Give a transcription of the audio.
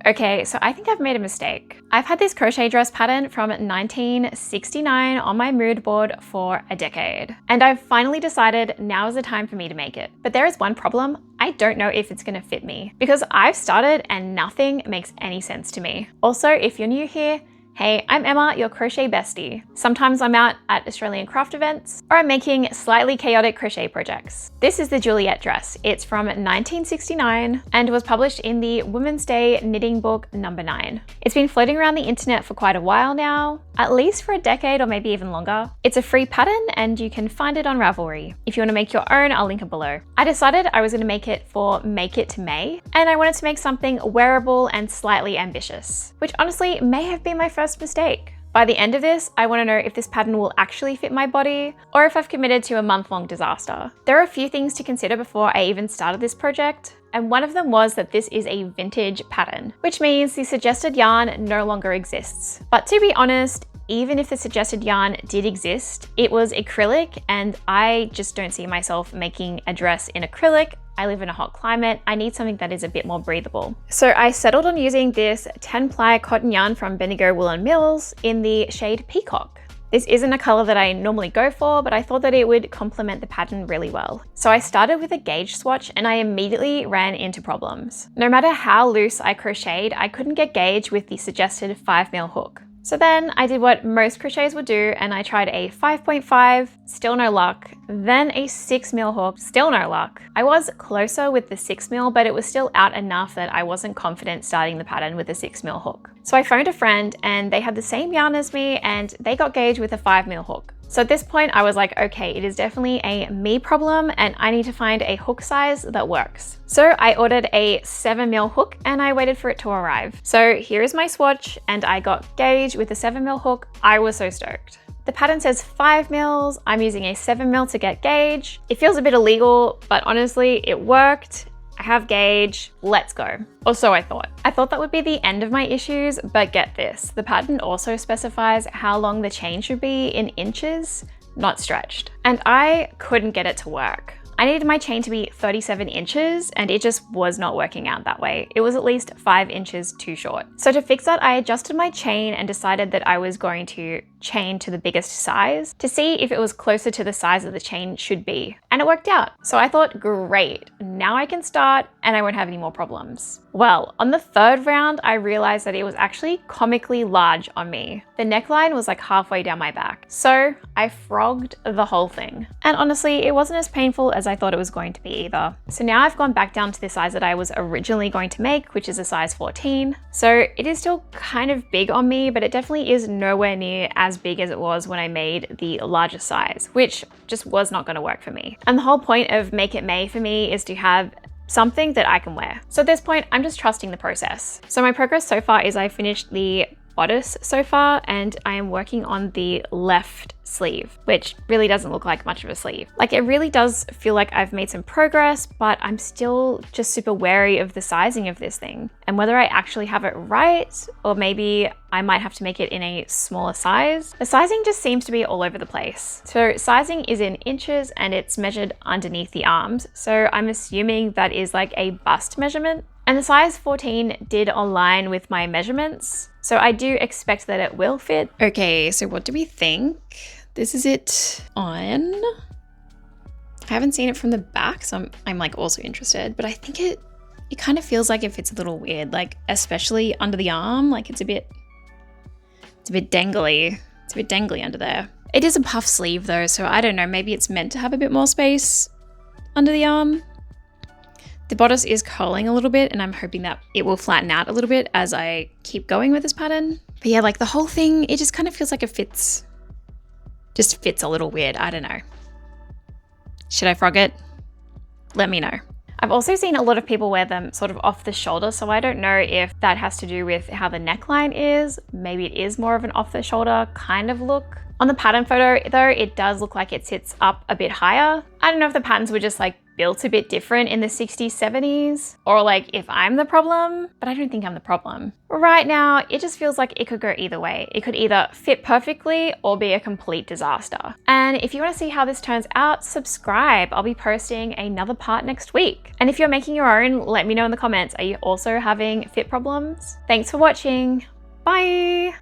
Okay, so I think I've made a mistake. I've had this crochet dress pattern from 1969 on my mood board for a decade. And I've finally decided now is the time for me to make it. But there is one problem. I don't know if it's gonna fit me because I've started and nothing makes any sense to me. Also, if you're new here, hey, I'm Emma, your crochet bestie. Sometimes I'm out at Australian craft events, or I'm making slightly chaotic crochet projects. This is the Juliet dress. It's from 1969 and was published in the Women's Day Knitting Book number 9. It's been floating around the internet for quite a while now, at least for a decade or maybe even longer. It's a free pattern and you can find it on Ravelry. If you want to make your own, I'll link it below. I decided I was going to make it for Make It to May, and I wanted to make something wearable and slightly ambitious, which honestly may have been my first mistake. By the end of this, I want to know if this pattern will actually fit my body or if I've committed to a month-long disaster. There are a few things to consider before I even started this project, and one of them was that this is a vintage pattern, which means the suggested yarn no longer exists. But to be honest, even if the suggested yarn did exist, it was acrylic and I just don't see myself making a dress in acrylic. I live in a hot climate. I need something that is a bit more breathable. So I settled on using this 10-ply cotton yarn from Bendigo Wool & Mills in the shade Peacock. This isn't a color that I normally go for, but I thought that it would complement the pattern really well. So I started with a gauge swatch and I immediately ran into problems. No matter how loose I crocheted, I couldn't get gauge with the suggested 5mm hook. So then I did what most crocheters would do and I tried a 5.5, still no luck, then a 6mm hook, still no luck. I was closer with the 6mm, but it was still out enough that I wasn't confident starting the pattern with a 6mm hook. So I phoned a friend and they had the same yarn as me and they got gauge with a 5mm hook. So at this point I was like, okay, it is definitely a me problem and I need to find a hook size that works. So I ordered a 7mm hook and I waited for it to arrive. So here is my swatch and I got gauge with a 7mm hook. I was so stoked. The pattern says 5mm, I'm using a 7mm to get gauge. It feels a bit illegal, but honestly, it worked. I have gauge, let's go. Or so I thought. I thought that would be the end of my issues, but get this. The pattern also specifies how long the chain should be in inches, not stretched. And I couldn't get it to work. I needed my chain to be 37 inches and it just was not working out that way. It was at least 5 inches too short. So to fix that, I adjusted my chain and decided that I was going to chain to the biggest size to see if it was closer to the size that the chain should be. And it worked out. So I thought, great, now I can start and I won't have any more problems. Well, on the third round, I realized that it was actually comically large on me. The neckline was like halfway down my back. So I frogged the whole thing. And honestly, it wasn't as painful as I thought it was going to be either. So now I've gone back down to the size that I was originally going to make, which is a size 14. So it is still kind of big on me, but it definitely is nowhere near as big as it was when I made the larger size, which just was not going to work for me. And the whole point of Make It May for me is to have something that I can wear. So at this point, I'm just trusting the process. So my progress so far is I finished the bodice so far and I am working on the left sleeve, which really doesn't look like much of a sleeve. Like it really does feel like I've made some progress, but I'm still just super wary of the sizing of this thing and whether I actually have it right, or maybe I might have to make it in a smaller size. The sizing just seems to be all over the place. So sizing is in inches and it's measured underneath the arms. So I'm assuming that is like a bust measurement. And the size 14 did align with my measurements, so I do expect that it will fit. Okay, so what do we think? This is it on. I haven't seen it from the back, so I'm like also interested, but I think it kind of feels like it fits a little weird, like especially under the arm, like it's a bit dangly. It's a bit dangly under there. It is a puff sleeve though, so I don't know, maybe it's meant to have a bit more space under the arm. The bodice is curling a little bit and I'm hoping that it will flatten out a little bit as I keep going with this pattern. But yeah, like the whole thing, it just kind of feels like it just fits a little weird. I don't know. Should I frog it? Let me know. I've also seen a lot of people wear them sort of off the shoulder, so I don't know if that has to do with how the neckline is. Maybe it is more of an off the shoulder kind of look. On the pattern photo though, it does look like it sits up a bit higher. I don't know if the patterns were just like built a bit different in the 60s, 70s, or like if I'm the problem, but I don't think I'm the problem. Right now, it just feels like it could go either way. It could either fit perfectly or be a complete disaster. And if you want to see how this turns out, subscribe. I'll be posting another part next week. And if you're making your own, let me know in the comments. Are you also having fit problems? Thanks for watching. Bye.